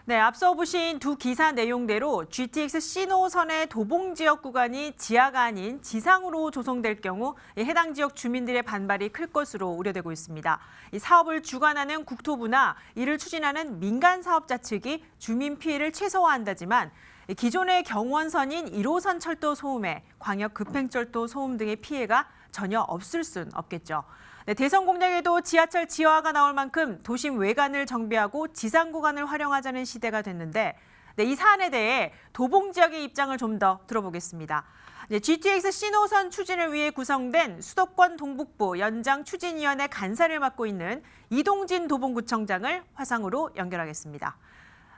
네, 앞서 보신 두 기사 내용대로 GTX 신호선의 도봉 지역 구간이 지하가 아닌 지상으로 조성될 경우 해당 지역 주민들의 반발이 클 것으로 우려되고 있습니다. 이 사업을 주관하는 국토부나 이를 추진하는 민간 사업자 측이 주민 피해를 최소화한다지만 기존의 경원선인 1호선 철도 소음에 광역 급행철도 소음 등의 피해가 전혀 없을 순 없겠죠. 네, 대선 공약에도 지하철 지하화가 나올 만큼 도심 외관을 정비하고 지상 구간을 활용하자는 시대가 됐는데 네, 이 사안에 대해 도봉 지역의 입장을 좀 더 들어보겠습니다. 네, GTX 신호선 추진을 위해 구성된 수도권 동북부 연장추진위원회 간사를 맡고 있는 이동진 도봉구청장을 화상으로 연결하겠습니다.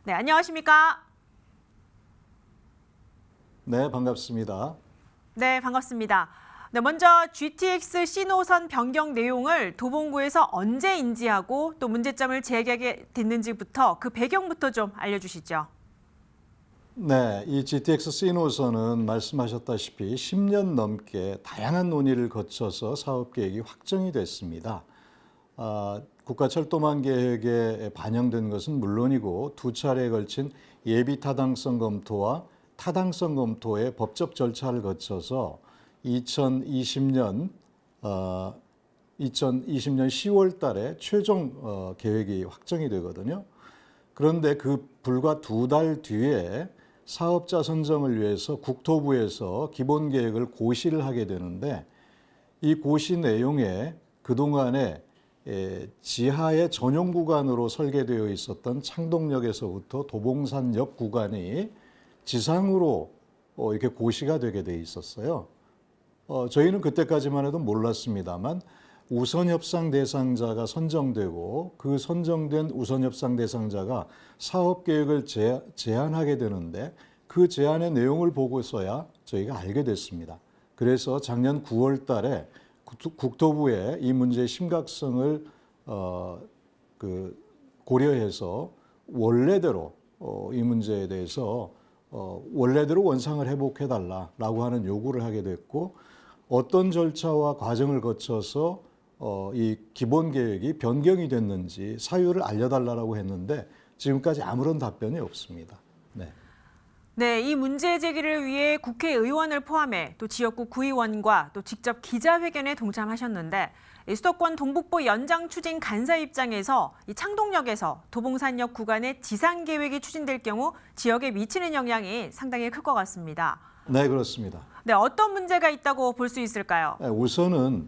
네, 안녕하십니까? 네, 반갑습니다. 네, 반갑습니다. 네, 먼저 GTX 신호선 변경 내용을 도봉구에서 언제 인지하고 또 문제점을 제기하게 됐는지부터 그 배경부터 좀 알려주시죠. 네, 이 GTX 신호선은 말씀하셨다시피 10년 넘게 다양한 논의를 거쳐서 사업 계획이 확정이 됐습니다. 국가철도망 계획에 반영된 것은 물론이고 두 차례에 걸친 예비 타당성 검토와 타당성 검토의 법적 절차를 거쳐서 2020년 10월 달에 최종 계획이 확정이 되거든요. 그런데 그 불과 두 달 뒤에 사업자 선정을 위해서 국토부에서 기본 계획을 고시를 하게 되는데 이 고시 내용에 그동안에 지하의 전용 구간으로 설계되어 있었던 창동역에서부터 도봉산역 구간이 지상으로 이렇게 고시가 되게 돼 있었어요. 저희는 그때까지만 해도 몰랐습니다만 우선 협상 대상자가 선정되고 그 선정된 우선 협상 대상자가 사업 계획을 제안하게 되는데 그 제안의 내용을 보고서야 저희가 알게 됐습니다. 그래서 작년 9월 달에 국토부에 이 문제의 심각성을 고려해서 원래대로 이 문제에 대해서 원래대로 원상을 회복해달라라고 하는 요구를 하게 됐고 어떤 절차와 과정을 거쳐서 이 기본 계획이 변경이 됐는지 사유를 알려달라고 했는데 지금까지 아무런 답변이 없습니다. 네. 네, 이 문제 제기를 위해 국회의원을 포함해 또 지역구 구의원과 또 직접 기자회견에 동참하셨는데 이 수도권 동북부 연장 추진 간사 입장에서 이 창동역에서 도봉산역 구간의 지상 계획이 추진될 경우 지역에 미치는 영향이 상당히 클 것 같습니다. 네, 그렇습니다. 네, 어떤 문제가 있다고 볼 수 있을까요? 우선은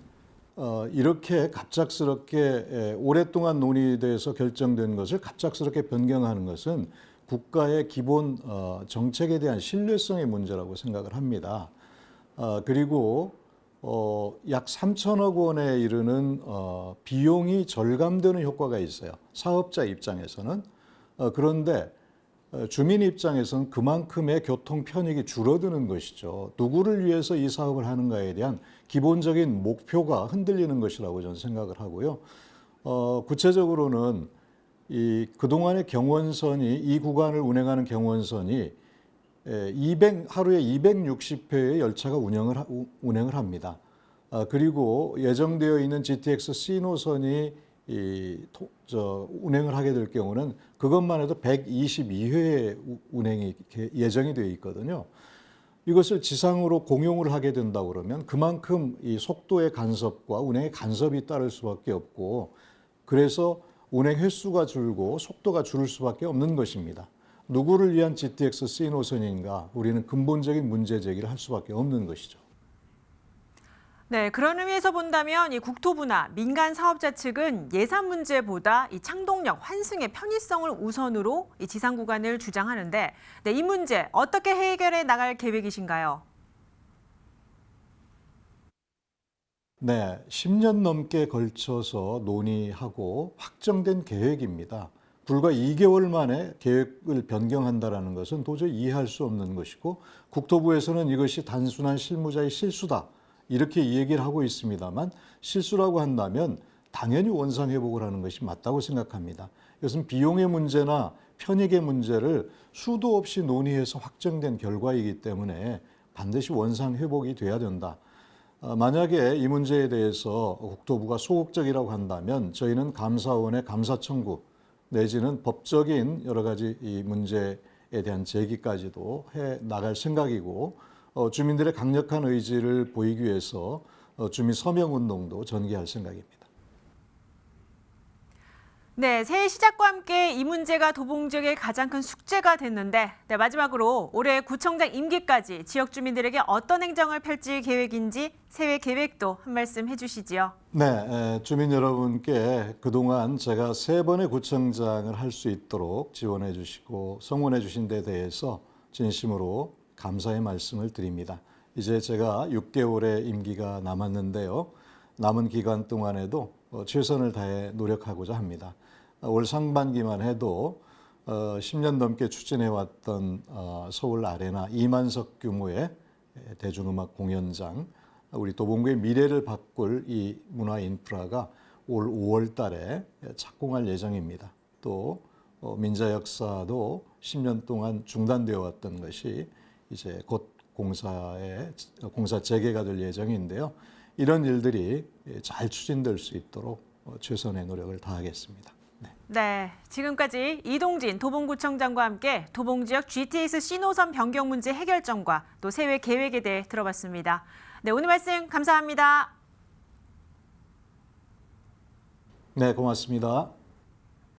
이렇게 갑작스럽게 오랫동안 논의돼서 결정된 것을 갑작스럽게 변경하는 것은 국가의 기본 정책에 대한 신뢰성의 문제라고 생각을 합니다. 그리고 약 3천억 원에 이르는 비용이 절감되는 효과가 있어요. 사업자 입장에서는. 그런데 주민 입장에서는 그만큼의 교통 편익이 줄어드는 것이죠. 누구를 위해서 이 사업을 하는가에 대한 기본적인 목표가 흔들리는 것이라고 저는 생각을 하고요. 구체적으로는 그동안의 경원선이 이 구간을 운행하는 경원선이 하루에 260회의 열차가 운행을 합니다. 그리고 예정되어 있는 GTX 신호선이 운행을 하게 될 경우는 그것만 해도 122회의 운행이 예정이 되어 있거든요. 이것을 지상으로 공용을 하게 된다 그러면 그만큼 이 속도의 간섭과 운행의 간섭이 따를 수밖에 없고 그래서 운행 횟수가 줄고 속도가 줄을 수밖에 없는 것입니다. 누구를 위한 GTX 신호선인가 우리는 근본적인 문제 제기를 할 수밖에 없는 것이죠. 네, 그런 의미에서 본다면 이 국토부나 민간 사업자 측은 예산 문제보다 이 창동역 환승의 편의성을 우선으로 이 지상 구간을 주장하는데 네, 이 문제 어떻게 해결해 나갈 계획이신가요? 네, 10년 넘게 걸쳐서 논의하고 확정된 계획입니다. 불과 2개월 만에 계획을 변경한다는 것은 도저히 이해할 수 없는 것이고 국토부에서는 이것이 단순한 실무자의 실수다. 이렇게 얘기를 하고 있습니다만 실수라고 한다면 당연히 원상 회복을 하는 것이 맞다고 생각합니다. 이것은 비용의 문제나 편익의 문제를 수도 없이 논의해서 확정된 결과이기 때문에 반드시 원상 회복이 돼야 된다. 만약에 이 문제에 대해서 국토부가 소극적이라고 한다면 저희는 감사원에 감사 청구 내지는 법적인 여러 가지 이 문제에 대한 제기까지도 해 나갈 생각이고 주민들의 강력한 의지를 보이기 위해서 주민 서명 운동도 전개할 생각입니다. 네, 새해 시작과 함께 이 문제가 도봉 지역의 가장 큰 숙제가 됐는데 마지막으로 올해 구청장 임기까지 지역 주민들에게 어떤 행정을 펼칠 계획인지 새해 계획도 한 말씀 해주시지요. 네, 주민 여러분께 그동안 제가 3번의 구청장을 할 수 있도록 지원해 주시고 성원해 주신 데 대해서 진심으로 감사의 말씀을 드립니다. 이제 제가 6개월의 임기가 남았는데요. 남은 기간 동안에도 최선을 다해 노력하고자 합니다. 올 상반기만 해도 10년 넘게 추진해왔던 서울 아레나 2만석 규모의 대중음악 공연장, 우리 도봉구의 미래를 바꿀 이 문화 인프라가 올 5월 달에 착공할 예정입니다. 또 민자 역사도 10년 동안 중단되어 왔던 것이 이제 곧 공사 재개가 될 예정인데요. 이런 일들이 잘 추진될 수 있도록 최선의 노력을 다하겠습니다. 네, 지금까지 이동진 도봉구청장과 함께 도봉 지역 GTX C노선 변경 문제 해결점과 또 새해 계획에 대해 들어봤습니다. 네, 오늘 말씀 감사합니다. 네, 고맙습니다.